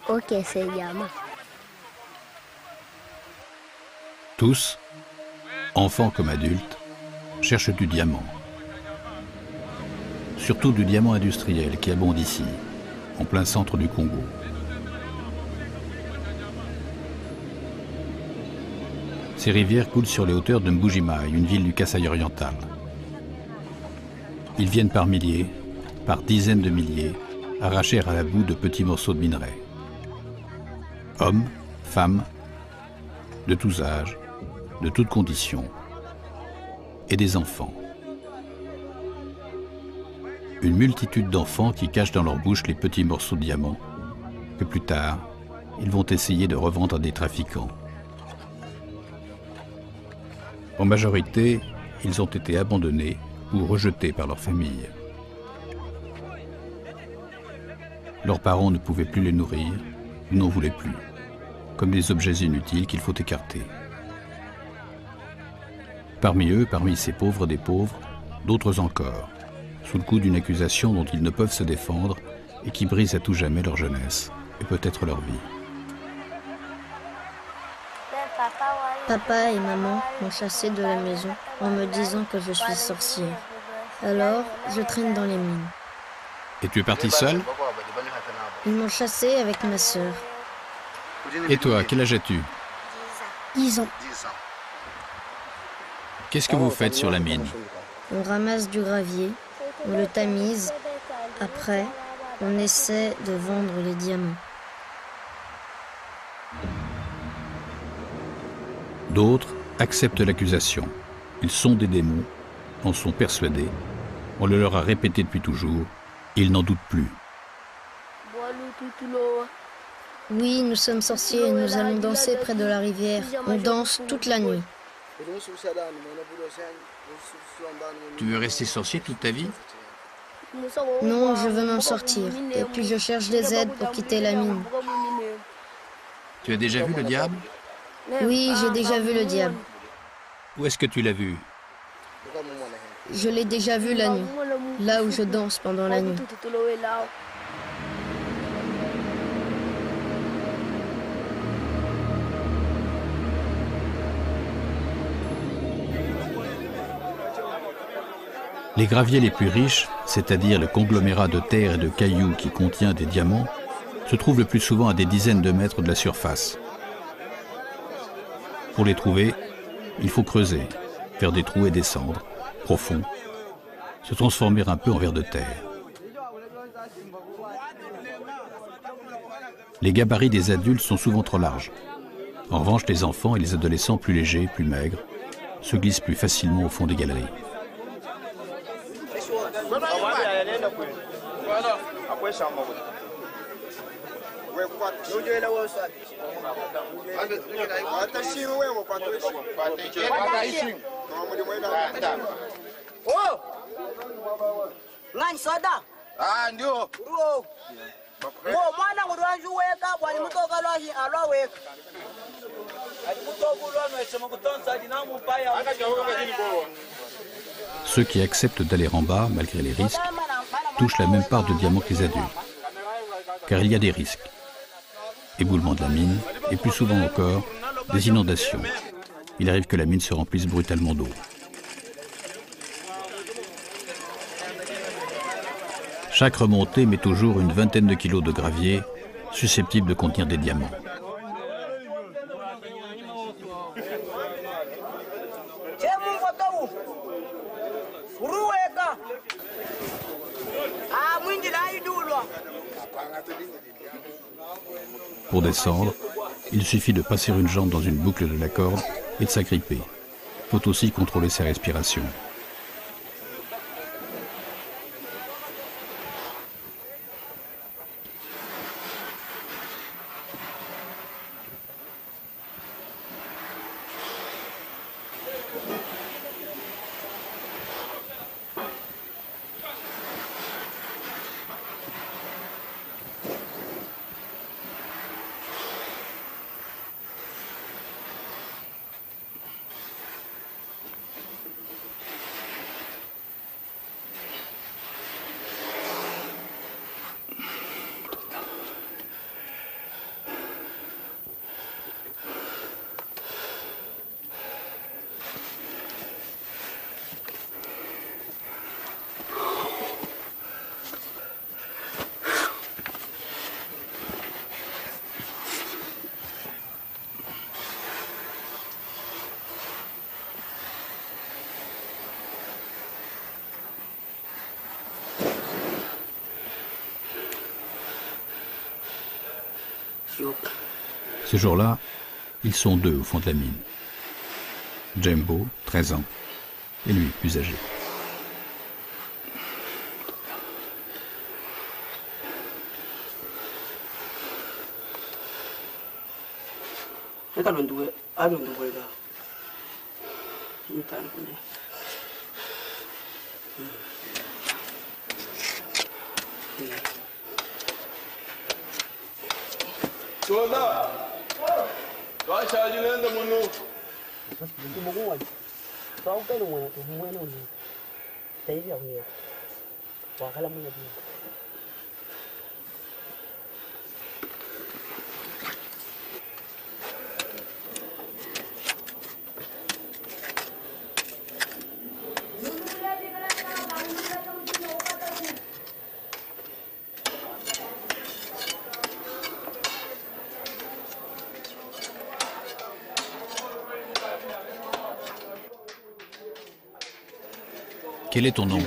Ok, c'est diamant. Tous, enfants comme adultes, cherchent du diamant. Surtout du diamant industriel qui abonde ici, en plein centre du Congo. Ces rivières coulent sur les hauteurs de Mbujimai, une ville du Kasaï oriental. Ils viennent par milliers, par dizaines de milliers, arracher à la boue de petits morceaux de minerais. Hommes, femmes, de tous âges, de toutes conditions, et des enfants. Une multitude d'enfants qui cachent dans leur bouche les petits morceaux de diamants que plus tard, ils vont essayer de revendre à des trafiquants. En majorité, ils ont été abandonnés ou rejetés par leur famille. Leurs parents ne pouvaient plus les nourrir, ou n'en voulaient plus, comme des objets inutiles qu'il faut écarter. Parmi eux, parmi ces pauvres des pauvres, d'autres encore, sous le coup d'une accusation dont ils ne peuvent se défendre et qui brise à tout jamais leur jeunesse et peut-être leur vie. Papa et maman m'ont chassé de la maison en me disant que je suis sorcière. Alors, je traîne dans les mines. Et tu es parti seul? Ils m'ont chassé avec ma sœur. Et toi, quel âge as-tu? 10 ans. Qu'est-ce que vous faites sur la mine? On ramasse du gravier, on le tamise. Après, on essaie de vendre les diamants. D'autres acceptent l'accusation. Ils sont des démons, en sont persuadés. On le leur a répété depuis toujours. Ils n'en doutent plus. Oui, nous sommes sorciers et nous allons danser près de la rivière. On danse toute la nuit. Tu veux rester sorcier toute ta vie? Non, je veux m'en sortir. Et puis je cherche des aides pour quitter la mine. Tu as déjà vu le diable? Oui, j'ai déjà vu le diable. Où est-ce que tu l'as vu? Je l'ai déjà vu la nuit, là où je danse pendant la nuit. Les graviers les plus riches, c'est-à-dire le conglomérat de terre et de cailloux qui contient des diamants, se trouvent le plus souvent à des dizaines de mètres de la surface. Pour les trouver, il faut creuser, faire des trous et descendre, profonds, se transformer un peu en vers de terre. Les gabarits des adultes sont souvent trop larges. En revanche, les enfants et les adolescents plus légers, plus maigres, se glissent plus facilement au fond des galeries. Ceux qui acceptent d'aller en bas, malgré les risques, touchent la même part de diamants que les adultes. Car il y a des risques. Éboulement de la mine, et plus souvent encore, des inondations. Il arrive que la mine se remplisse brutalement d'eau. Chaque remontée met toujours une vingtaine de kilos de gravier, susceptibles de contenir des diamants. Pour descendre, il suffit de passer une jambe dans une boucle de la corde et de s'agripper. Il faut aussi contrôler sa respiration. Ce jour-là, ils sont deux au fond de la mine. Jembo, 13 ans, et lui, plus âgé. Quel est ton nom?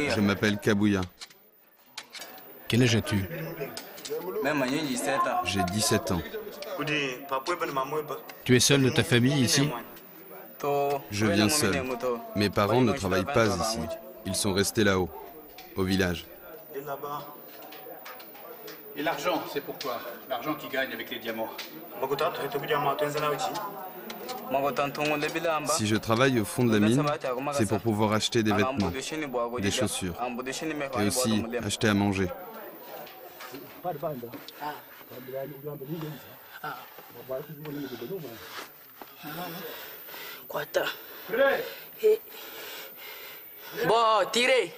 Je m'appelle Kabouya. Quel âge as-tu? J'ai 17 ans. Tu es seul de ta famille ici? Je viens seul. Mes parents ne travaillent pas ici. Ils sont restés là-haut, au village. Et l'argent, c'est pourquoi? L'argent qu'ils gagnent avec les diamants. Si je travaille au fond de la mine, c'est pour pouvoir acheter des vêtements, des chaussures, et aussi acheter à manger. Bon, tirez.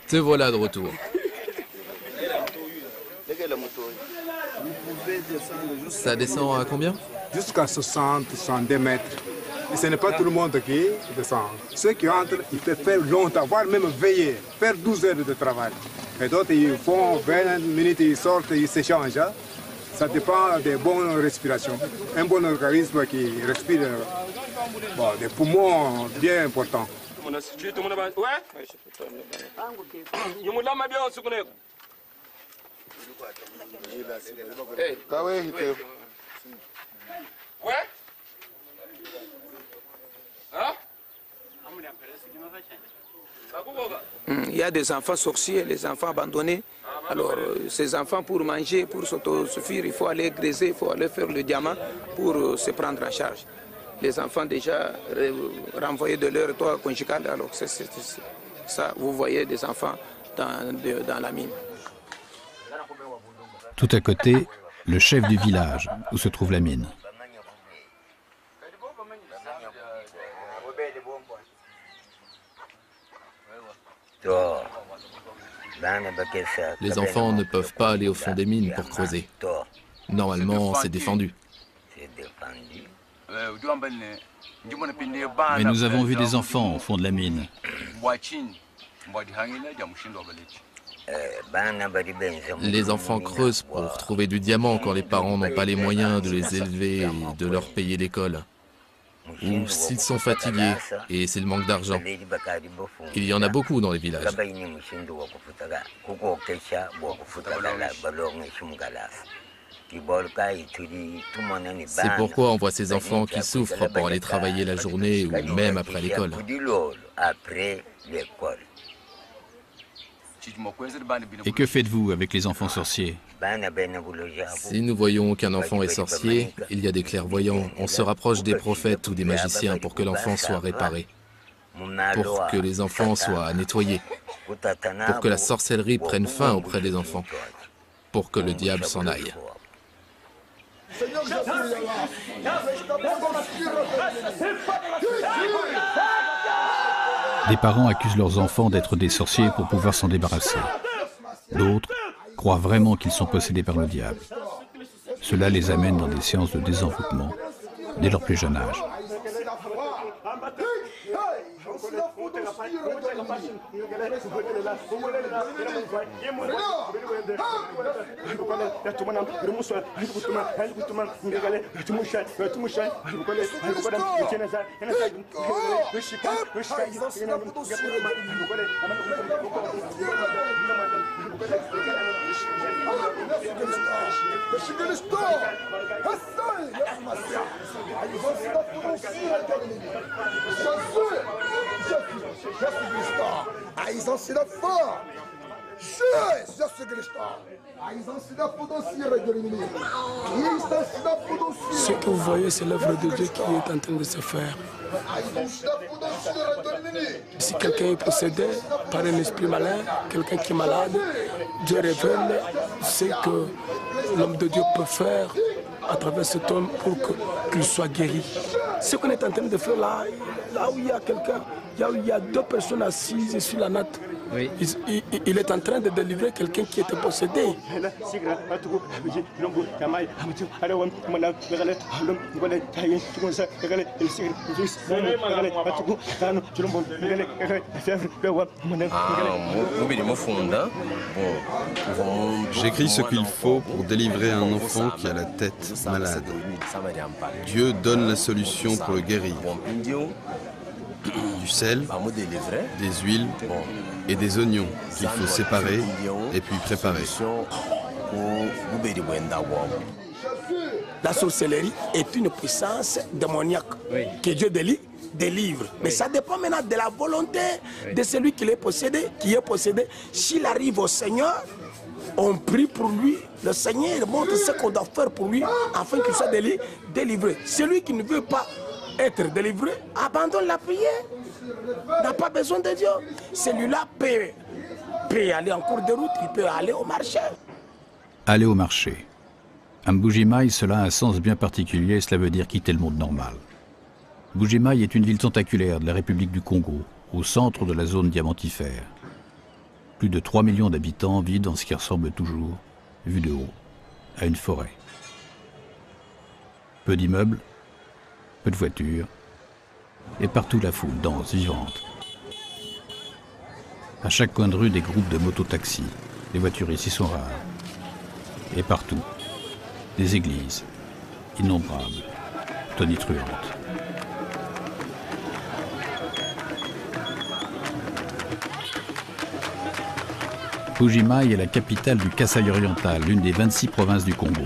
Te voilà de retour. Ça descend à combien? Jusqu'à 60, 62 mètres. Et ce n'est pas tout le monde qui descend. Ceux qui entrent, ils peuvent faire longtemps, voire même veiller, faire 12 heures de travail. Et d'autres, ils font 20 minutes, ils sortent, ils s'échangent. Ça dépend des bonnes respirations. Un bon organisme qui respire des poumons bien importants. Il y a des enfants sorciers, les enfants abandonnés. Alors, ces enfants, pour manger, pour s'autosuffire, il faut aller graiser, il faut aller faire le diamant pour se prendre en charge. Les enfants déjà renvoyés de leur toit conjugal, alors c'est ça, vous voyez des enfants dans la mine. Tout à côté, le chef du village, où se trouve la mine. Les enfants ne peuvent pas aller au fond des mines pour creuser. Normalement, c'est défendu. Mais nous avons vu des enfants au fond de la mine. Les enfants creusent pour trouver du diamant quand les parents n'ont pas les moyens de les élever et de leur payer l'école. ou s'ils sont fatigués et s'ils manquent d'argent. Il y en a beaucoup dans les villages. C'est pourquoi on voit ces enfants qui souffrent pour aller travailler la journée ou même après l'école. Et que faites-vous avec les enfants sorciers? Si nous voyons qu'un enfant est sorcier, il y a des clairvoyants. On se rapproche des prophètes ou des magiciens pour que l'enfant soit réparé, pour que les enfants soient nettoyés, pour que la sorcellerie prenne fin auprès des enfants, pour que le diable s'en aille. Des parents accusent leurs enfants d'être des sorciers pour pouvoir s'en débarrasser. D'autres croient vraiment qu'ils sont possédés par le diable. Cela les amène dans des séances de désenvoûtement dès leur plus jeune âge. Ce que vous voyez, c'est l'œuvre de Dieu qui est en train de se faire. Si quelqu'un est possédé par un esprit malin, quelqu'un qui est malade, Dieu révèle ce que l'homme de Dieu peut faire à travers cet homme pour qu'il soit guéri. Ce qu'on est en train de faire là où il y a quelqu'un, il y a deux personnes assises sur la natte. Oui. Il est en train de délivrer quelqu'un qui était possédé. J'écris ce qu'il faut pour délivrer un enfant qui a la tête malade. Dieu donne la solution pour le guérir. Du sel, des huiles et des oignons qu'il faut séparer et puis préparer. La sorcellerie est une puissance démoniaque que Dieu délivre. Mais ça dépend maintenant de la volonté de celui qui est possédé. S'il arrive au Seigneur, on prie pour lui. Le Seigneur montre ce qu'on doit faire pour lui afin qu'il soit délivré. Celui qui ne veut pas être délivré, abandonne la prière, n'a pas besoin de Dieu. Celui-là peut aller en cours de route, il peut aller au marché. Aller au marché. À Mbuji-Mayi, cela a un sens bien particulier, cela veut dire quitter le monde normal. Mbuji-Mayi est une ville tentaculaire de la République du Congo, au centre de la zone diamantifère. Plus de 3 millions d'habitants vivent dans ce qui ressemble toujours, vu de haut, à une forêt. Peu d'immeubles, peu de voitures, et partout la foule danse, vivante. À chaque coin de rue, des groupes de mototaxis. Les voitures ici sont rares. Et partout, des églises, innombrables, tonitruantes. Mbuji-Mayi est la capitale du Kasaï oriental, l'une des 26 provinces du Congo.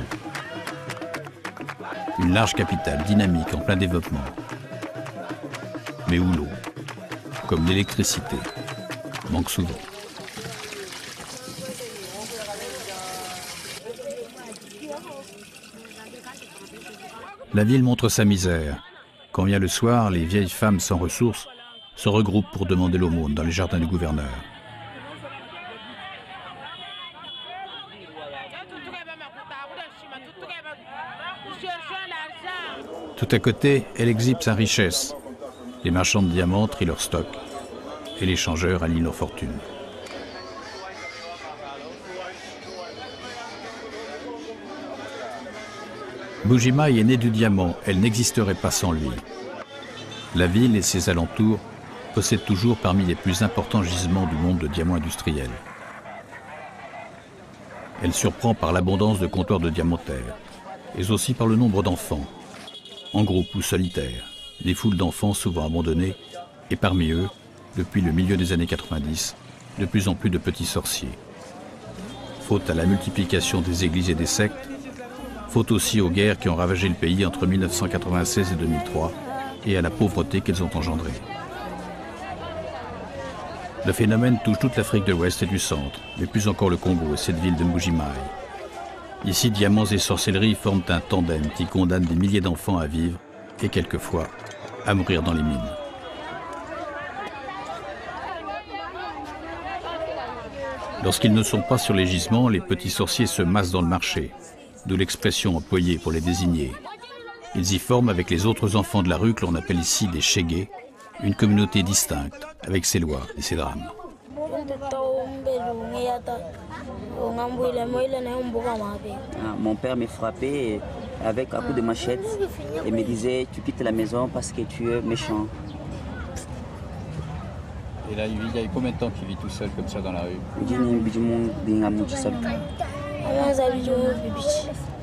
Une large capitale dynamique en plein développement. Mais où l'eau, comme l'électricité, manque souvent. La ville montre sa misère. Quand vient le soir, les vieilles femmes sans ressources se regroupent pour demander l'aumône dans les jardins du gouverneur. Tout à côté, elle exhibe sa richesse. Les marchands de diamants trient leur stock et les changeurs allient leur fortune. Mbuji-Mayi est née du diamant, elle n'existerait pas sans lui. La ville et ses alentours possèdent toujours parmi les plus importants gisements du monde de diamants industriels. Elle surprend par l'abondance de comptoirs de diamantaires, et aussi par le nombre d'enfants, en groupe ou solitaires, des foules d'enfants souvent abandonnés, et parmi eux, depuis le milieu des années 90, de plus en plus de petits sorciers. Faute à la multiplication des églises et des sectes, faute aussi aux guerres qui ont ravagé le pays entre 1996 et 2003, et à la pauvreté qu'elles ont engendrée. Le phénomène touche toute l'Afrique de l'Ouest et du Centre, mais plus encore le Congo et cette ville de Mbuji-Mayi. Ici, diamants et sorcellerie forment un tandem qui condamne des milliers d'enfants à vivre et quelquefois à mourir dans les mines. Lorsqu'ils ne sont pas sur les gisements, les petits sorciers se massent dans le marché, d'où l'expression employée pour les désigner. Ils y forment avec les autres enfants de la rue que l'on appelle ici des Chégués, une communauté distincte, avec ses lois et ses drames. Mon père me frappait avec un coup de machette et me disait « Tu quittes la maison parce que tu es méchant ». Et là, il y a combien de temps qu'il vit tout seul comme ça dans la rue?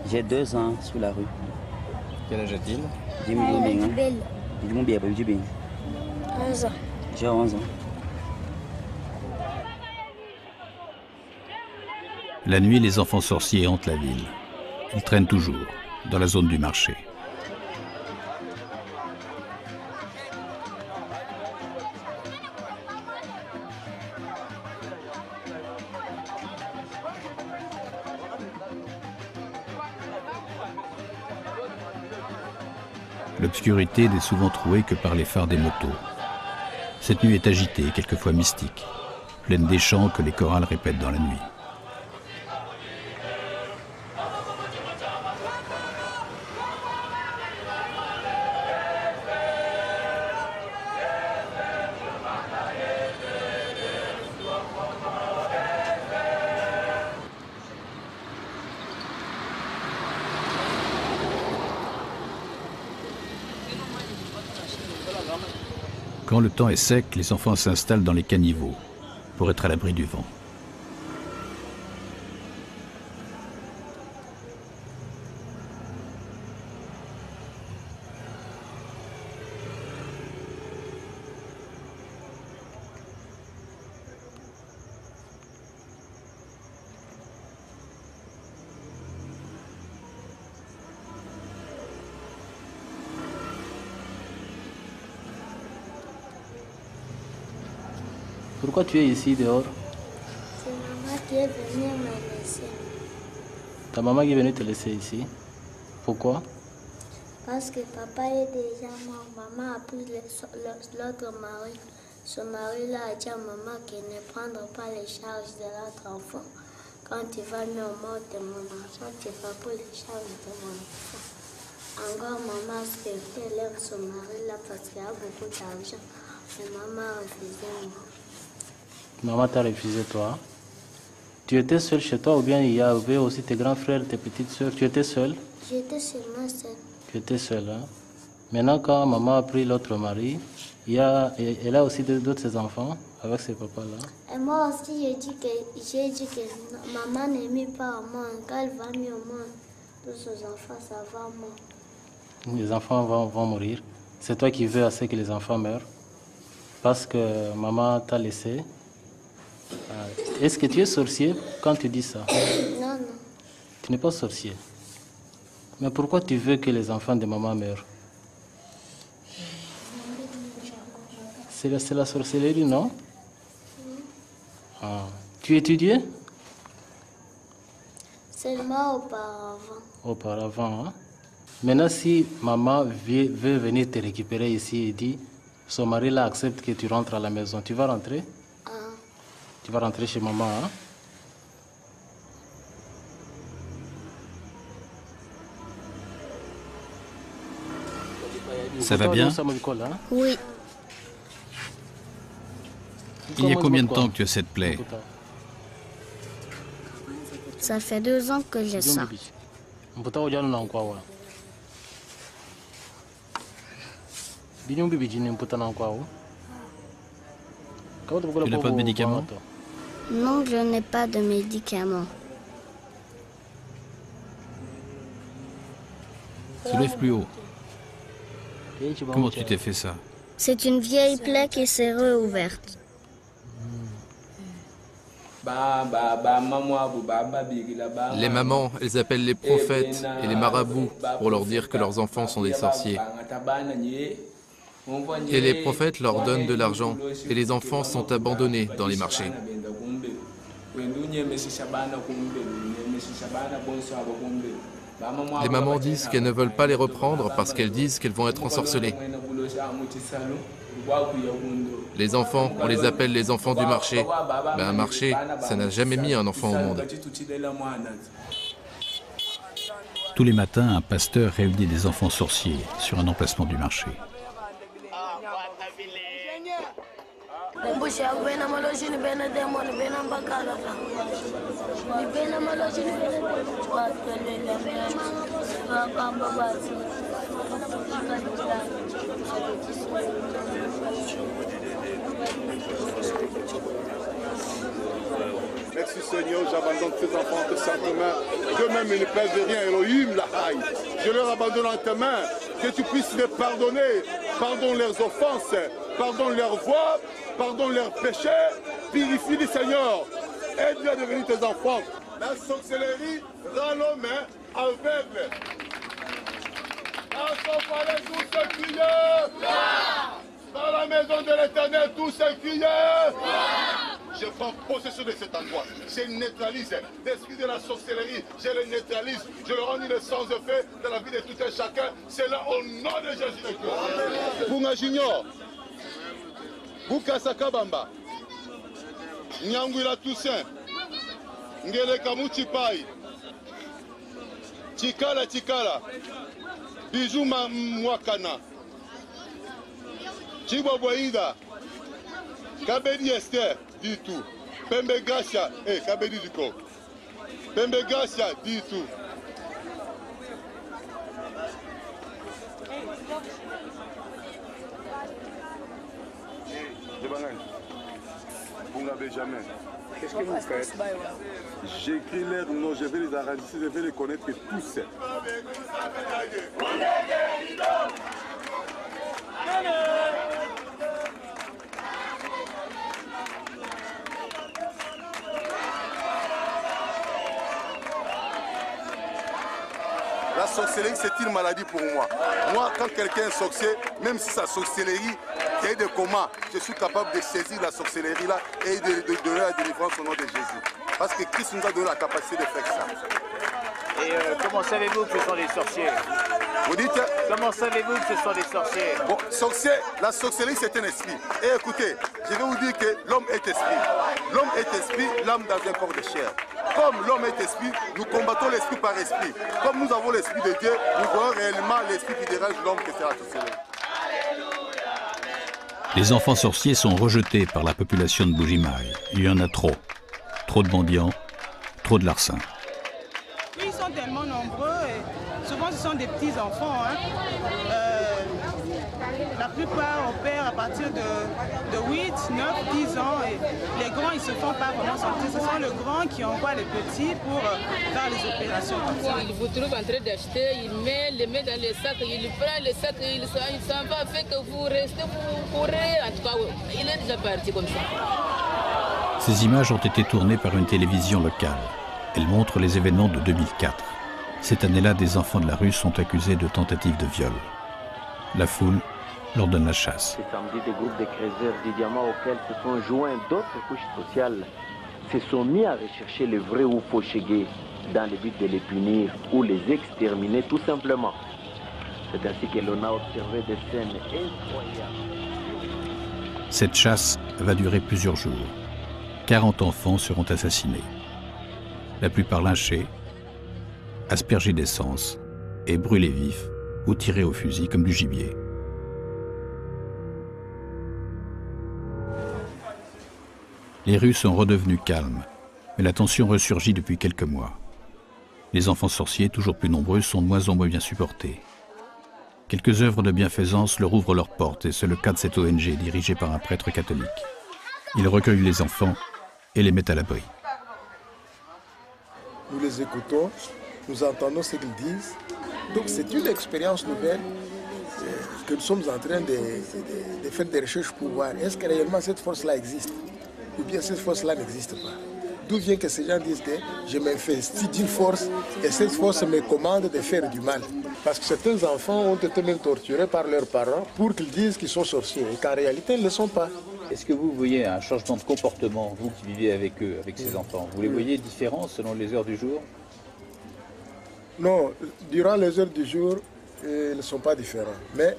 J'ai 2 ans sous la rue. Quel âge a-t-il? 11 ans. J'ai 11 ans. La nuit, les enfants sorciers hantent la ville. Ils traînent toujours, dans la zone du marché. L'obscurité n'est souvent trouée que par les phares des motos. Cette nuit est agitée, quelquefois mystique, pleine des chants que les chorales répètent dans la nuit. Quand le temps est sec, les enfants s'installent dans les caniveaux pour être à l'abri du vent. Pourquoi tu es ici dehors? C'est maman qui est venue me laisser. Ta maman qui est venue te laisser ici? Pourquoi? Parce que papa est déjà mort. Maman a pris l'autre mari. Ce mari-là a dit à maman qu'il ne prendra pas les charges de l'autre enfant. Quand tu vas me monter mon enfant, tu vas pour les charges de mon enfant. Encore maman aime son mari-là parce qu'il a beaucoup d'argent. Mais maman a refusé moi. Maman t'a refusé toi? Tu étais seule chez toi ou bien il y avait aussi tes grands frères, tes petites soeurs? Tu étais seule? J'étais seulement seule. Tu étais seule, hein? Maintenant quand maman a pris l'autre mari, elle a aussi d'autres enfants avec ses papas-là? Et moi aussi j'ai dit que maman n'est mis pas au monde. Quand elle va mieux au monde, tous ses enfants ça va mourir. Les enfants vont mourir. C'est toi qui veux assez que les enfants meurent? Parce que maman t'a laissé? Est-ce que tu es sorcier quand tu dis ça? Non, non. Tu n'es pas sorcier. Mais pourquoi tu veux que les enfants de maman meurent? C'est la sorcellerie, non? Ah. Tu étudiais? Seulement auparavant. Auparavant, hein? Maintenant, si maman veut venir te récupérer ici et dit, son mari là accepte que tu rentres à la maison, tu vas rentrer? Tu vas rentrer chez maman, hein? Ça va bien? Oui. Il y a combien de temps que tu as cette plaie? Ça fait 2 ans que j'ai ça. Tu n'as pas de médicaments? Non, je n'ai pas de médicaments. Soulève plus haut. Comment tu t'es fait ça? C'est une vieille plaie qui s'est réouverte. Les mamans, elles appellent les prophètes et les marabouts pour leur dire que leurs enfants sont des sorciers. Et les prophètes leur donnent de l'argent et les enfants sont abandonnés dans les marchés. Les mamans disent qu'elles ne veulent pas les reprendre parce qu'elles disent qu'elles vont être ensorcelées. Les enfants, on les appelle les enfants du marché. Mais un marché, ça n'a jamais mis un enfant au monde. Tous les matins, un pasteur réunit des enfants sorciers sur un emplacement du marché. Merci Seigneur, j'abandonne tes enfants entre tes mains. D'eux-mêmes, ils ne pèsent rien. Elohim, la haï. Je leur abandonne en tes mains. Que tu puisses les pardonner. Pardonne leurs offenses. Pardonne leurs voies. Pardonne leurs péchés. Purifie-les, Seigneur. Aide-les à devenir tes enfants. La sorcellerie rend l'homme aveugle. Dans son palais, tout se crie. Dans la maison de l'Éternel, tout se crie. Je prends possession de cet endroit. Je neutralise l'esprit de la sorcellerie. Je le neutralise. Je le rends une sans effet dans la vie de tout un chacun. C'est là au nom de Jésus de Christ. Bunga Junior, Bukasa Kabamba, Nyangwila Toussaint, Ngele Kamuchi Pai, Chikala Chikala, Bijou Mwakana, Chibwa Boïda, Kabedi Esther. Dis tout. Pembe Gracia, Kabedi du corps. Pembe Gracia, dis tout. Benjamin. Qu'est-ce que vous faites? J'écris leurs noms, je vais les arranger, je vais les connaître tous. La sorcellerie, c'est une maladie pour moi. Moi, quand quelqu'un est sorcier, même si sa sorcellerie est de coma, je suis capable de saisir la sorcellerie là et de donner la délivrance au nom de Jésus. Parce que Christ nous a donné la capacité de faire ça. Et comment savez-vous que ce sont des sorciers? Vous dites? Comment savez-vous que ce sont des sorciers? Bon, la sorcellerie c'est un esprit. Et écoutez, je vais vous dire que l'homme est esprit. L'homme est esprit, l'âme dans un corps de chair. Comme l'homme est esprit, nous combattons l'esprit par esprit. Comme nous avons l'esprit de Dieu, nous voyons réellement l'esprit qui dérange l'homme que c'est la sorcellerie. Les enfants sorciers sont rejetés par la population de Bujimaï. Il y en a trop. Trop de mendiants, trop de larcins. Ils sont tellement nombreux et souvent ce sont des petits enfants. La plupart opèrent à partir de 8, 9, 10 ans et les grands ils se font pas vraiment sortir. Ce sont les grands qui envoient les petits pour faire les opérations. Il vous trouve en train d'acheter, il les met dans les sacs, il prend les sacs, il s'en va, fait que vous restez, vous courez. En tout cas, il est déjà parti comme ça. Ces images ont été tournées par une télévision locale. Elles montrent les événements de 2004. Cette année-là, des enfants de la rue sont accusés de tentative de viol. La foule leur donne la chasse. Ce samedi, des groupes de creuseurs du diamant auxquels se sont joints d'autres couches sociales se sont mis à rechercher les vrais ou faux Chégués dans le but de les punir ou les exterminer tout simplement. C'est ainsi que l'on a observé des scènes incroyables. Cette chasse va durer plusieurs jours. 40 enfants seront assassinés. La plupart lynchés, aspergés d'essence et brûlés vifs ou tirés au fusil comme du gibier. Les rues sont redevenues calmes, mais la tension ressurgit depuis quelques mois. Les enfants sorciers, toujours plus nombreux, sont de moins en moins bien supportés. Quelques œuvres de bienfaisance leur ouvrent leurs portes et c'est le cas de cette ONG dirigée par un prêtre catholique. Il recueille les enfants et les met à l'abri. Nous les écoutons, nous entendons ce qu'ils disent. Donc c'est une expérience nouvelle. que nous sommes en train de faire des recherches pour voir est-ce que réellement cette force-là existe ou bien cette force-là n'existe pas. D'où vient que ces gens disent que je m'investis d'une force et cette force me commande de faire du mal. Parce que certains enfants ont été même torturés par leurs parents pour qu'ils disent qu'ils sont sorciers et qu'en réalité ils ne le sont pas. Est-ce que vous voyez un changement de comportement, vous qui vivez avec eux, avec ces enfants? Vous les voyez différents selon les heures du jour? Non, durant les heures du jour, ils ne sont pas différents. Mais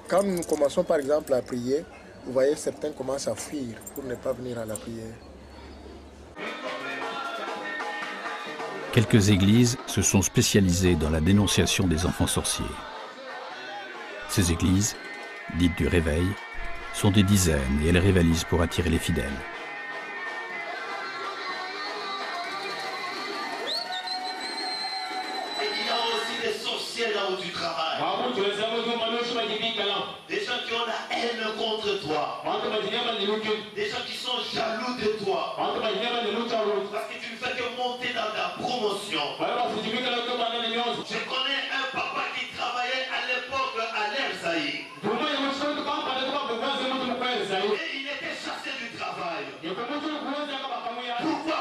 quand nous commençons par exemple à prier, vous voyez certains commencent à fuir pour ne pas venir à la prière. Quelques églises se sont spécialisées dans la dénonciation des enfants sorciers. Ces églises, dites du réveil, sont des dizaines et elles rivalisent pour attirer les fidèles. Il y a aussi des sorciers là où tu travailles. Des gens qui ont la haine contre toi. Des gens qui sont jaloux de toi. Parce que tu ne fais que monter dans ta promotion. Je connais un papa qui travaillait à l'époque à l'Erzaï. Et il était chassé du travail. Pourquoi?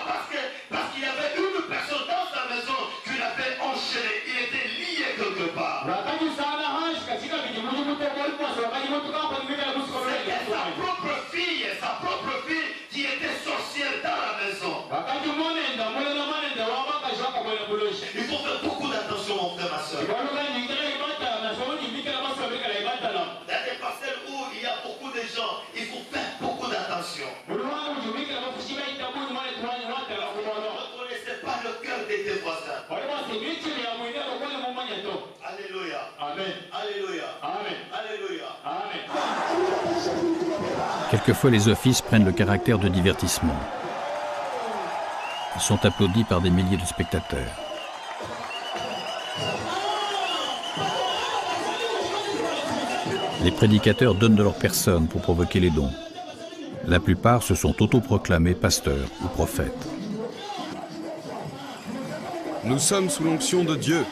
Parce qu'il y avait une personne dans sa maison qui l'avait enchaîné. Il était lié quelque part. C'était sa propre fille qui était sorcière dans la maison. Il faut faire beaucoup d'attention, mon frère, ma soeur. Dans des parcelles où il y a beaucoup de gens, il faut faire beaucoup d'attention. Ne reconnaissez pas le cœur de tes voisins. Alléluia. Amen. Alléluia. Amen. Alléluia. Amen. Quelquefois, les offices prennent le caractère de divertissement. Ils sont applaudis par des milliers de spectateurs. Les prédicateurs donnent de leur personne pour provoquer les dons. La plupart se sont autoproclamés pasteurs ou prophètes. Nous sommes sous l'onction de Dieu.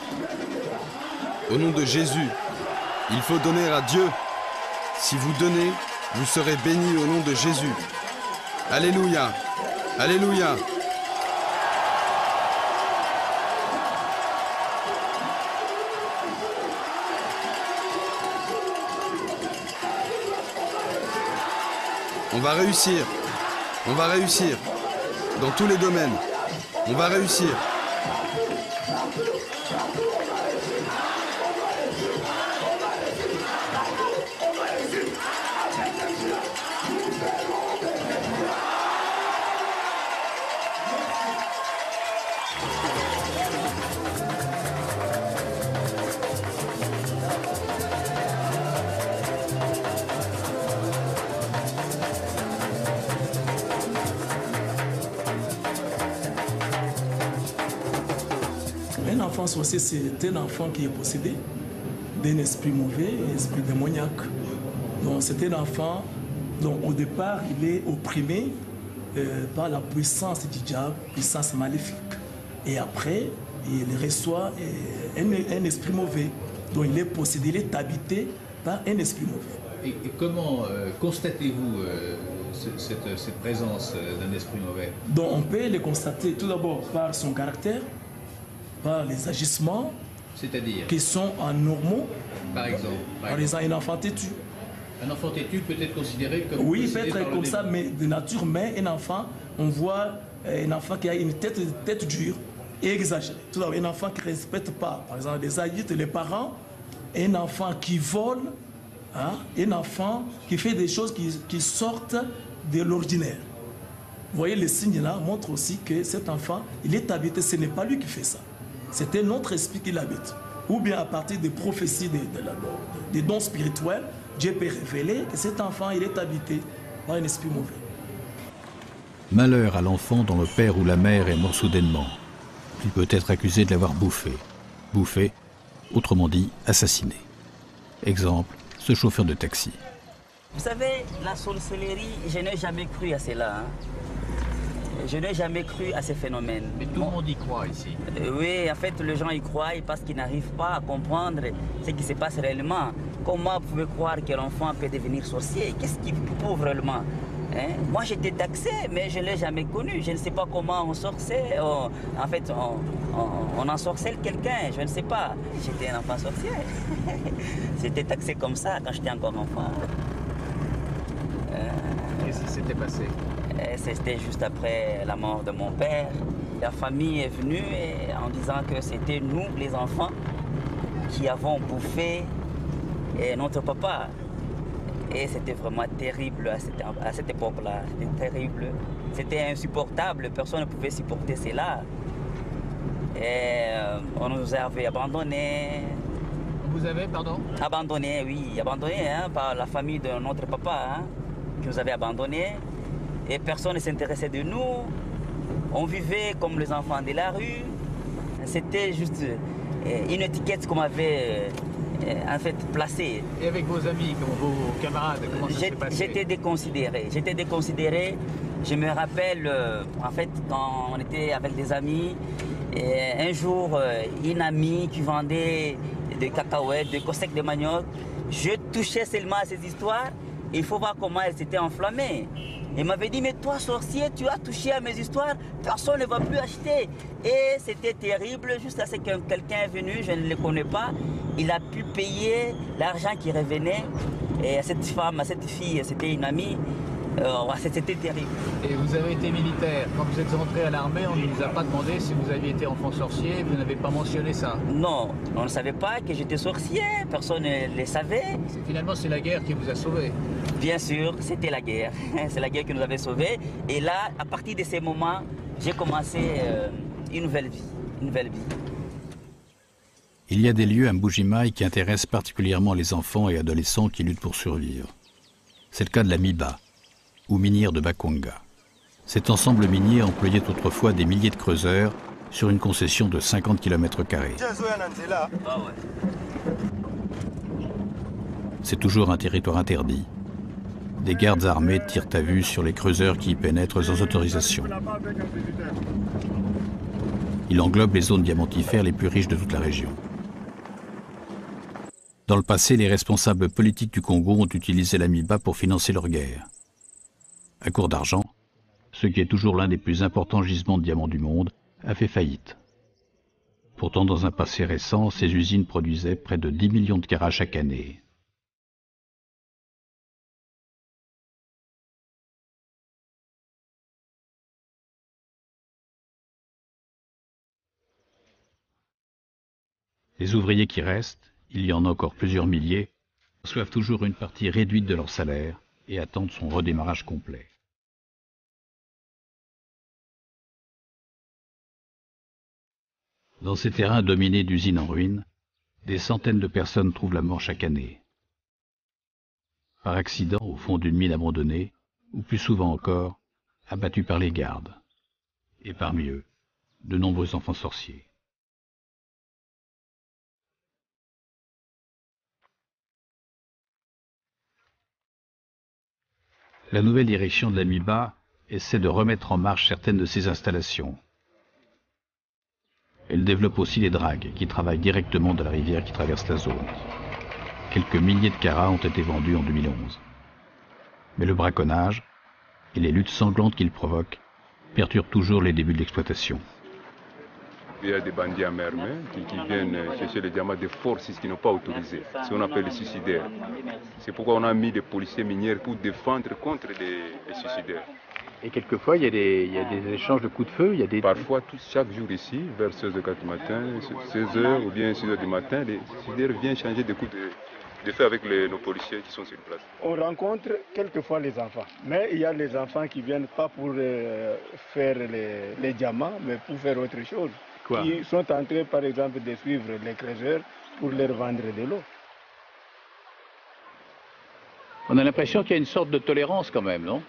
Au nom de Jésus, il faut donner à Dieu. Si vous donnez, vous serez bénis au nom de Jésus. Alléluia. Alléluia. On va réussir. On va réussir. Dans tous les domaines. On va réussir. Un enfant sorcier, c'est un enfant qui est possédé d'un esprit mauvais, un esprit démoniaque. Donc c'est un enfant dont au départ il est opprimé par la puissance du diable, puissance maléfique. Et après, il reçoit un esprit mauvais, dont il est possédé, il est habité par un esprit mauvais. Et comment constatez-vous cette présence d'un esprit mauvais? Donc on peut le constater tout d'abord par son caractère, par les agissements qui sont anormaux. Par exemple, un enfant têtu. Un enfant têtu peut être considéré comme... Oui, il peut être comme ça, mais de nature, mais un enfant, on voit un enfant qui a une tête dure et exagérée. Tout d'abord, un enfant qui ne respecte pas, par exemple, les adultes, les parents, un enfant qui vole, hein, un enfant qui fait des choses qui sortent de l'ordinaire. Vous voyez, les signes là montrent aussi que cet enfant, il est habité, ce n'est pas lui qui fait ça. C'est un autre esprit qui l'habite. Ou bien à partir des prophéties, des dons spirituels, Dieu peut révéler que cet enfant, il est habité par un esprit mauvais. Malheur à l'enfant dont le père ou la mère est mort soudainement. Il peut être accusé de l'avoir bouffé. Bouffé, autrement dit, assassiné. Exemple, ce chauffeur de taxi. Vous savez, la sorcellerie, je n'ai jamais cru à cela. Hein. Je n'ai jamais cru à ces phénomènes. Mais tout le monde y croit ici. Oui, en fait, les gens y croient parce qu'ils n'arrivent pas à comprendre ce qui se passe réellement. Comment vous pouvez croire que l'enfant peut devenir sorcier? Qu'est-ce qu'il prouve réellement? Hein? Moi j'étais taxé, mais je ne l'ai jamais connu. Je ne sais pas comment on sorçait. En fait, on ensorcelle quelqu'un, je ne sais pas. J'étais un enfant sorcier. J'étais taxé comme ça quand j'étais encore enfant. Qu'est-ce qui s'était passé? C'était juste après la mort de mon père. La famille est venue en disant que c'était nous, les enfants, qui avons bouffé notre papa. Et c'était vraiment terrible à cette époque-là. C'était terrible. C'était insupportable. Personne ne pouvait supporter cela. Et on nous avait abandonnés. Vous avez, pardon? Abandonnés, oui. Abandonnés par la famille de notre papa, qui nous avait abandonnés. Et personne ne s'intéressait de nous. On vivait comme les enfants de la rue. C'était juste une étiquette qu'on m'avait en fait placée. Et avec vos amis, vos camarades, comment ça s'est passé? J'étais déconsidéré. J'étais déconsidéré. Je me rappelle, en fait, quand on était avec des amis, un jour, une amie qui vendait des cacahuètes, des cosecs de manioc, je touchais seulement à ces histoires. Il faut voir comment elle s'était enflammée. Il m'avait dit, mais toi, sorcier, tu as touché à mes histoires, personne ne va plus acheter. Et c'était terrible, jusqu'à ce que quelqu'un est venu, je ne le connais pas, il a pu payer l'argent qui revenait. Et à cette femme, à cette fille, c'était une amie, c'était terrible. Et vous avez été militaire. Quand vous êtes entré à l'armée, on ne vous a pas demandé si vous aviez été enfant sorcier, vous n'avez pas mentionné ça? Non, on ne savait pas que j'étais sorcier, personne ne le savait. Finalement, c'est la guerre qui vous a sauvé. Bien sûr, c'était la guerre. C'est la guerre qui nous avait sauvés. Et là, à partir de ces moments, j'ai commencé une nouvelle vie. Il y a des lieux à Mbuji-Mayi qui intéressent particulièrement les enfants et adolescents qui luttent pour survivre. C'est le cas de la Miba, ou minière de Bakonga. Cet ensemble minier employait autrefois des milliers de creuseurs sur une concession de 50 km². C'est toujours un territoire interdit. Des gardes armés tirent à vue sur les creuseurs qui y pénètrent sans autorisation. Il englobe les zones diamantifères les plus riches de toute la région. Dans le passé, les responsables politiques du Congo ont utilisé la Miba pour financer leur guerre. À court d'argent, ce qui est toujours l'un des plus importants gisements de diamants du monde, a fait faillite. Pourtant, dans un passé récent, ces usines produisaient près de 10 millions de carats chaque année. Les ouvriers qui restent, il y en a encore plusieurs milliers, reçoivent toujours une partie réduite de leur salaire et attendent son redémarrage complet. Dans ces terrains dominés d'usines en ruine, des centaines de personnes trouvent la mort chaque année. Par accident au fond d'une mine abandonnée, ou plus souvent encore, abattus par les gardes. Et parmi eux, de nombreux enfants sorciers. La nouvelle direction de la Miba essaie de remettre en marche certaines de ces installations. Elle développe aussi les dragues qui travaillent directement dans la rivière qui traverse la zone. Quelques milliers de carats ont été vendus en 2011. Mais le braconnage et les luttes sanglantes qu'il provoque perturbent toujours les débuts de l'exploitation. Il y a des bandits à main armée qui viennent chercher les diamants de force qui n'ont pas autorisé. C'est ce qu'on appelle les suicidaires. C'est pourquoi on a mis des policiers miniers pour défendre contre les suicidaires. Et quelquefois, il y a des échanges de coups de feu, Parfois, chaque jour ici, vers 16h du matin, 16h ou bien 6h du matin, les suicidaires viennent changer de coups de feu avec nos policiers qui sont sur place. On rencontre quelquefois les enfants, mais il y a les enfants qui viennent pas pour faire les diamants, mais pour faire autre chose. Quoi? Qui sont en train, par exemple, de suivre les creuseurs pour leur vendre de l'eau. On a l'impression qu'il y a une sorte de tolérance quand même, non?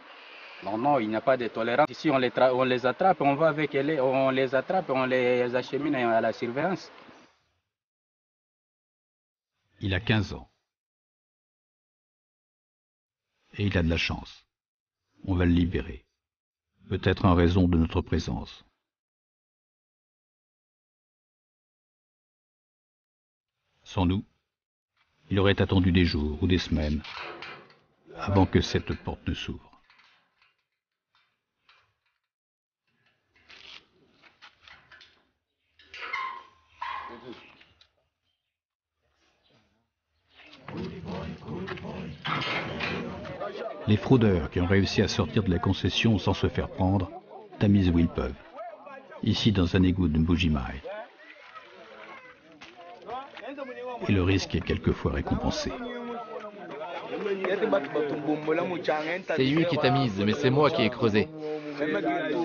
Non, il n'y a pas de tolérance. Ici, on les attrape, on va avec on les attrape, on les achemine à la surveillance. Il a 15 ans. Et il a de la chance. On va le libérer. Peut-être en raison de notre présence. Sans nous, Il aurait attendu des jours ou des semaines avant que cette porte ne s'ouvre. Les fraudeurs qui ont réussi à sortir de la concession sans se faire prendre tamisent où ils peuvent. Ici, dans un égout de Mbujimai. Et le risque est quelquefois récompensé. C'est lui qui tamise, mais c'est moi qui ai creusé.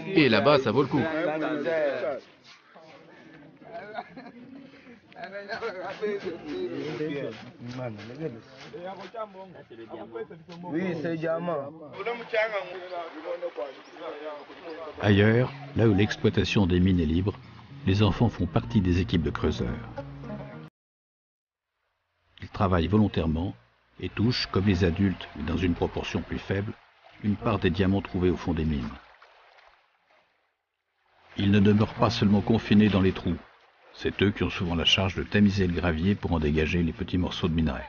Et là-bas, ça vaut le coup. Oui, c'est le diamant. Ailleurs, là où l'exploitation des mines est libre, les enfants font partie des équipes de creuseurs. Ils travaillent volontairement et touchent, comme les adultes, mais dans une proportion plus faible, une part des diamants trouvés au fond des mines. Ils ne demeurent pas seulement confinés dans les trous. C'est eux qui ont souvent la charge de tamiser le gravier pour en dégager les petits morceaux de minerai.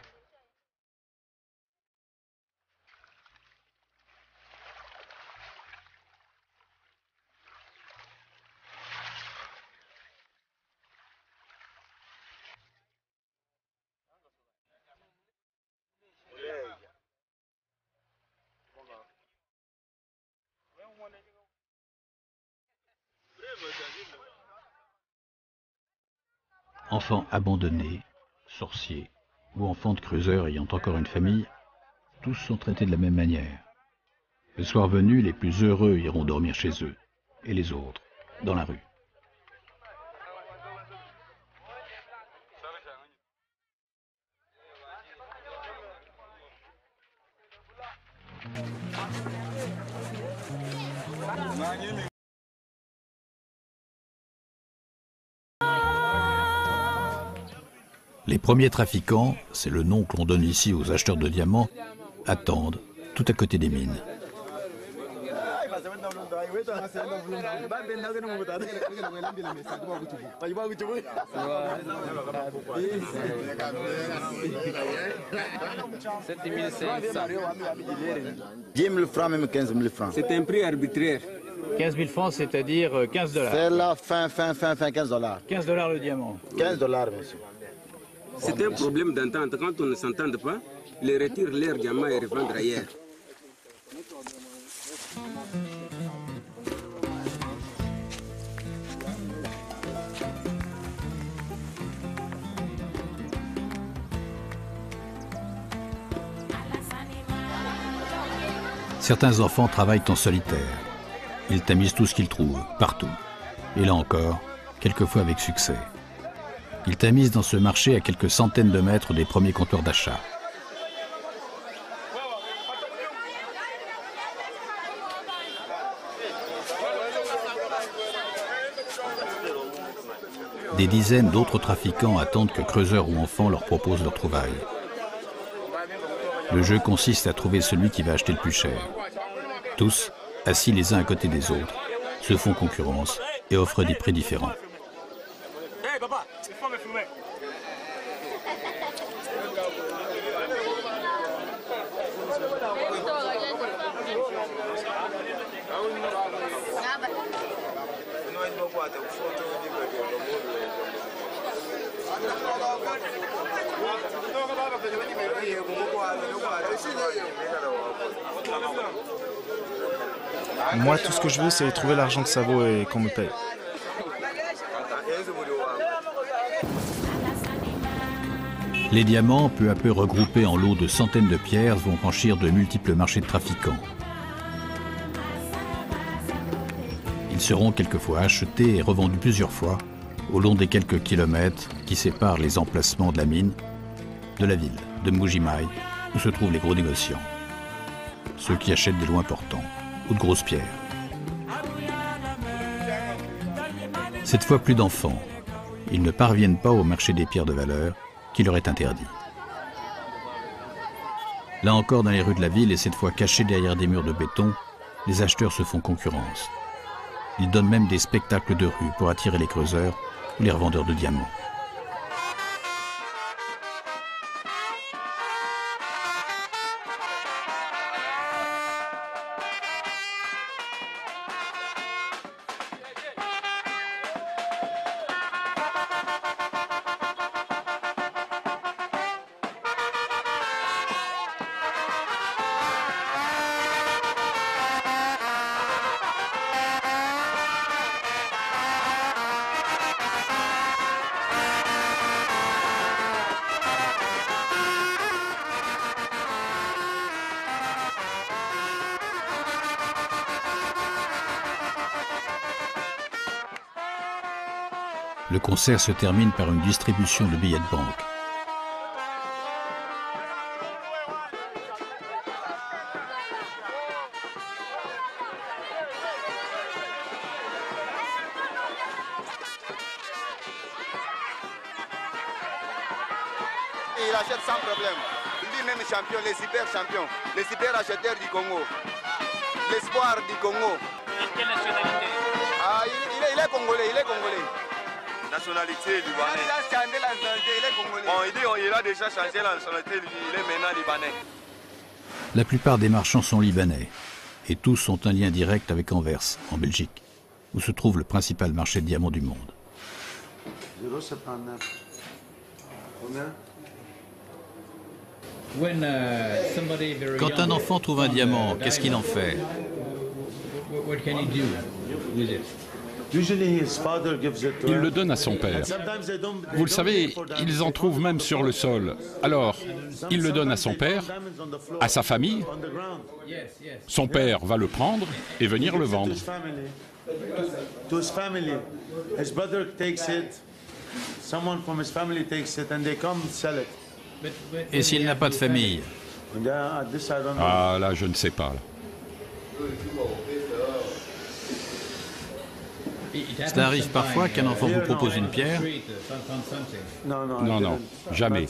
Enfants abandonnés, sorciers ou enfants de creuseurs ayant encore une famille, tous sont traités de la même manière. Le soir venu, les plus heureux iront dormir chez eux, et les autres, dans la rue. Les premiers trafiquants, c'est le nom que l'on donne ici aux acheteurs de diamants, attendent tout à côté des mines. Francs, même 15 000 francs. C'est un prix arbitraire. 15 000 francs, c'est-à-dire 15 $. C'est la fin, 15 $. 15 $ le diamant. 15 $, monsieur. C'est un problème d'entente. Quand on ne s'entend pas, ils retirent leur diamant et revendent ailleurs. Certains enfants travaillent en solitaire. Ils tamisent tout ce qu'ils trouvent, partout. Et là encore, quelquefois avec succès. Ils tamisent dans ce marché à quelques centaines de mètres des premiers comptoirs d'achat. Des dizaines d'autres trafiquants attendent que creuseurs ou enfants leur proposent leur trouvaille. Le jeu consiste à trouver celui qui va acheter le plus cher. Tous, assis les uns à côté des autres, se font concurrence et offrent des prix différents. Hey papa, il faut me filmer. Moi, tout ce que je veux, c'est trouver l'argent que ça vaut et qu'on me paye. Les diamants, peu à peu regroupés en lots de centaines de pierres, vont franchir de multiples marchés de trafiquants. Ils seront quelquefois achetés et revendus plusieurs fois, au long des quelques kilomètres qui séparent les emplacements de la mine, de la ville, de Mbujimai, où se trouvent les gros négociants. Ceux qui achètent des lots importants, ou de grosses pierres. Cette fois, plus d'enfants. Ils ne parviennent pas au marché des pierres de valeur, qui leur est interdit. Là encore, dans les rues de la ville, et cette fois cachés derrière des murs de béton, les acheteurs se font concurrence. Ils donnent même des spectacles de rue pour attirer les creuseurs ou les revendeurs de diamants. Le concert se termine par une distribution de billets de banque. Il achète sans problème. Il dit même champion, les super champions, les super acheteurs du Congo, l'espoir du Congo. Quelle nationalité? Ah, il est congolais, il est congolais. Nationalité libanaise. Il a changé la nationalité, il est congolais. Bon, il dit il a déjà changé la nationalité, il est maintenant libanais. La plupart des marchands sont libanais et tous ont un lien direct avec Anvers, en Belgique, où se trouve le principal marché de diamants du monde. 0,79. Combien? Quand un enfant trouve un diamant, qu'est-ce qu'il en fait? Il le donne à son père. Vous le savez, ils en trouvent même sur le sol. Alors, il le donne à son père, à sa famille. Son père va le prendre et venir le vendre. Et s'il n'a pas de famille? Ah là, je ne sais pas. Cela arrive parfois qu'un enfant vous propose une pierre? Non, non, jamais.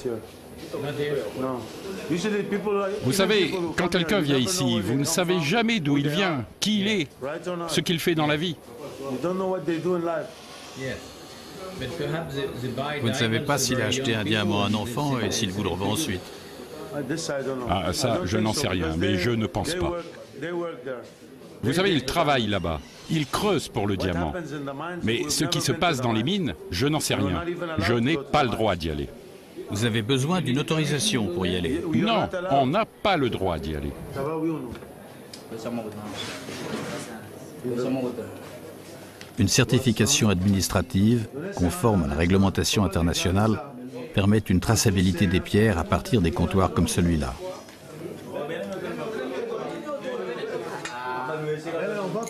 Vous savez, quand quelqu'un vient ici, vous ne savez jamais d'où il vient, qui il est, ce qu'il fait dans la vie. Vous ne savez pas s'il a acheté un diamant à un enfant et s'il vous le revend ensuite. Ah, ça, je n'en sais rien, mais je ne pense pas. Vous savez, ils travaillent là-bas. Ils creusent pour le diamant. Mais ce qui se passe dans les mines, je n'en sais rien. Je n'ai pas le droit d'y aller. Vous avez besoin d'une autorisation pour y aller? Non, on n'a pas le droit d'y aller. Une certification administrative, conforme à la réglementation internationale, permet une traçabilité des pierres à partir des comptoirs comme celui-là.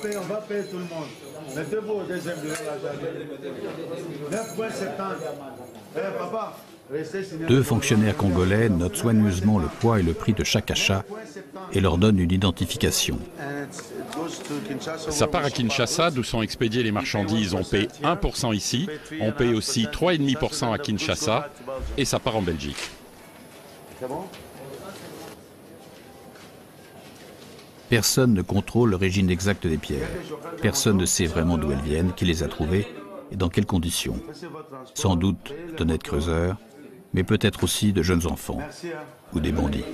On va payer tout le monde. Mettez-vous au deuxième bureau là. 9,70. Papa, restez signé. Deux fonctionnaires congolais notent soigneusement le poids et le prix de chaque achat et leur donnent une identification. Ça part à Kinshasa, d'où sont expédiées les marchandises. On paie 1% ici, on paye aussi 3,5% à Kinshasa, et ça part en Belgique. C'est bon? Personne ne contrôle l'origine exacte des pierres. Personne ne sait vraiment d'où elles viennent, qui les a trouvées et dans quelles conditions. Sans doute d'honnêtes creuseurs, mais peut-être aussi de jeunes enfants ou des bandits.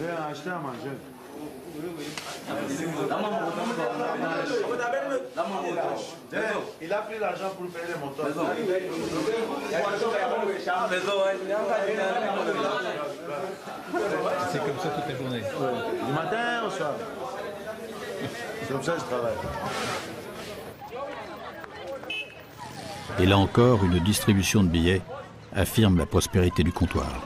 Il a pris l'argent pour payer les montants. C'est comme ça toute la journée. Du matin au soir. C'est comme ça que je travaille. Et là encore, une distribution de billets affirme la prospérité du comptoir.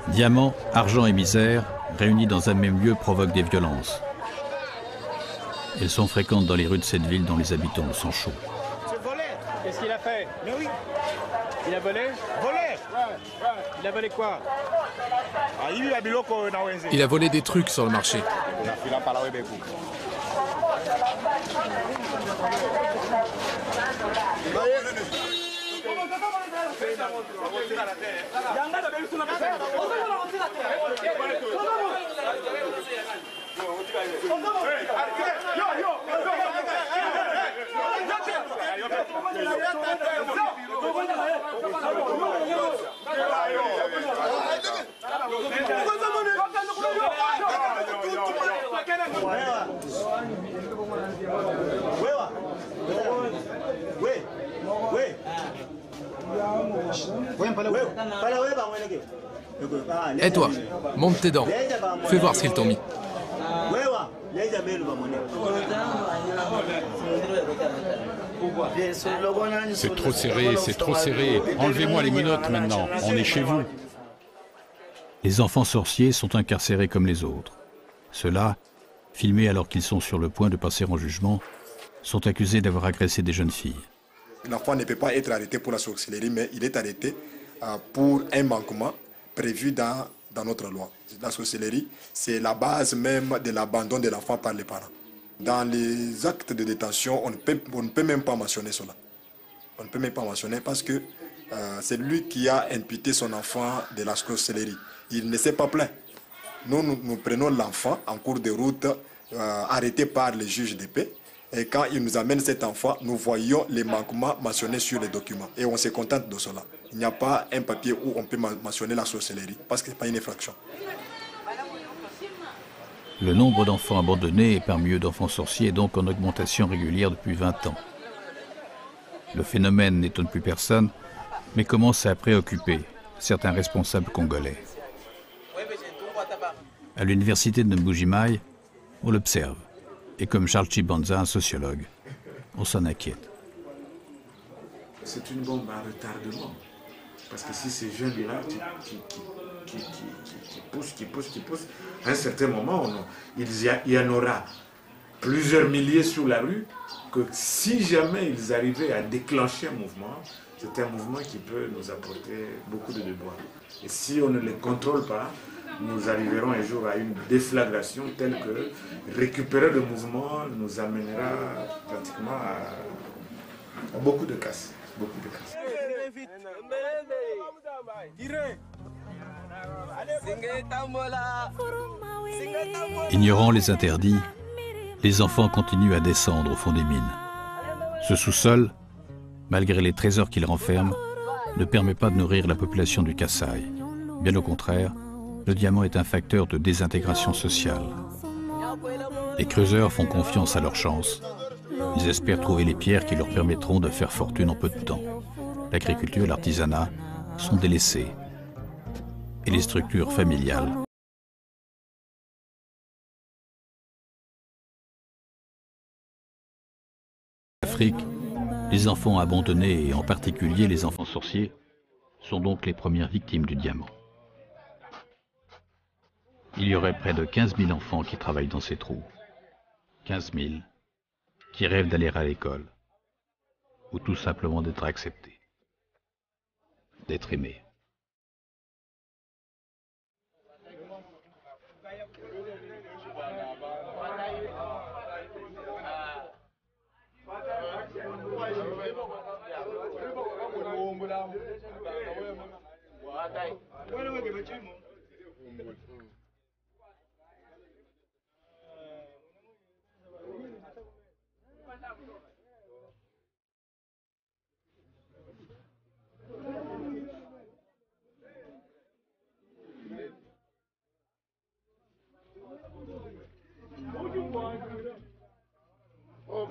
Diamants, argent et misère, réunis dans un même lieu, provoquent des violences. Elles sont fréquentes dans les rues de cette ville dont les habitants sont chauds. Qu'est-ce qu'il a fait? Mais oui. Il a volé? Volé? Il a volé quoi? Il a volé des trucs sur le marché. Et toi, monte tes dents. Fais voir ce qu'ils t'ont mis. C'est trop serré, c'est trop serré. Enlevez-moi les menottes maintenant, on est chez vous. Les enfants sorciers sont incarcérés comme les autres. Ceux-là, filmés alors qu'ils sont sur le point de passer en jugement, sont accusés d'avoir agressé des jeunes filles. L'enfant ne peut pas être arrêté pour la sorcellerie, mais il est arrêté pour un manquement prévu dans notre loi. La sorcellerie, c'est la base même de l'abandon de l'enfant par les parents. Dans les actes de détention, on ne peut même pas mentionner cela. On ne peut même pas mentionner parce que c'est lui qui a imputé son enfant de la sorcellerie. Il ne s'est pas plaint. Nous prenons l'enfant en cours de route, arrêté par les juges de paix. Et quand il nous amène cet enfant, nous voyons les manquements mentionnés sur les documents. Et on se contente de cela. Il n'y a pas un papier où on peut mentionner la sorcellerie, parce que ce n'est pas une infraction. Le nombre d'enfants abandonnés et parmi eux d'enfants sorciers est donc en augmentation régulière depuis 20 ans. Le phénomène n'étonne plus personne, mais commence à préoccuper certains responsables congolais. À l'université de Mbuji-Mayi, on l'observe. Et comme Charles Chibanza, un sociologue, on s'en inquiète. C'est une bombe à retardement. Parce que si ces jeunes-là qui poussent, à un certain moment, il y en aura plusieurs milliers sur la rue, que si jamais ils arrivaient à déclencher un mouvement, c'est un mouvement qui peut nous apporter beaucoup de déboires. Et si on ne les contrôle pas, nous arriverons un jour à une déflagration telle que récupérer le mouvement nous amènera pratiquement à beaucoup de casse. Beaucoup de casse. Ignorant les interdits, les enfants continuent à descendre au fond des mines. Ce sous-sol, malgré les trésors qu'il renferme, ne permet pas de nourrir la population du Kasaï. Bien au contraire, le diamant est un facteur de désintégration sociale. Les creuseurs font confiance à leur chance. Ils espèrent trouver les pierres qui leur permettront de faire fortune en peu de temps. L'agriculture et l'artisanat sont délaissés. Et les structures familiales. En Afrique, les enfants abandonnés, et en particulier les enfants sorciers, sont donc les premières victimes du diamant. Il y aurait près de 15 000 enfants qui travaillent dans ces trous. 15 000 qui rêvent d'aller à l'école. Ou tout simplement d'être acceptés. D'être aimés. Oh,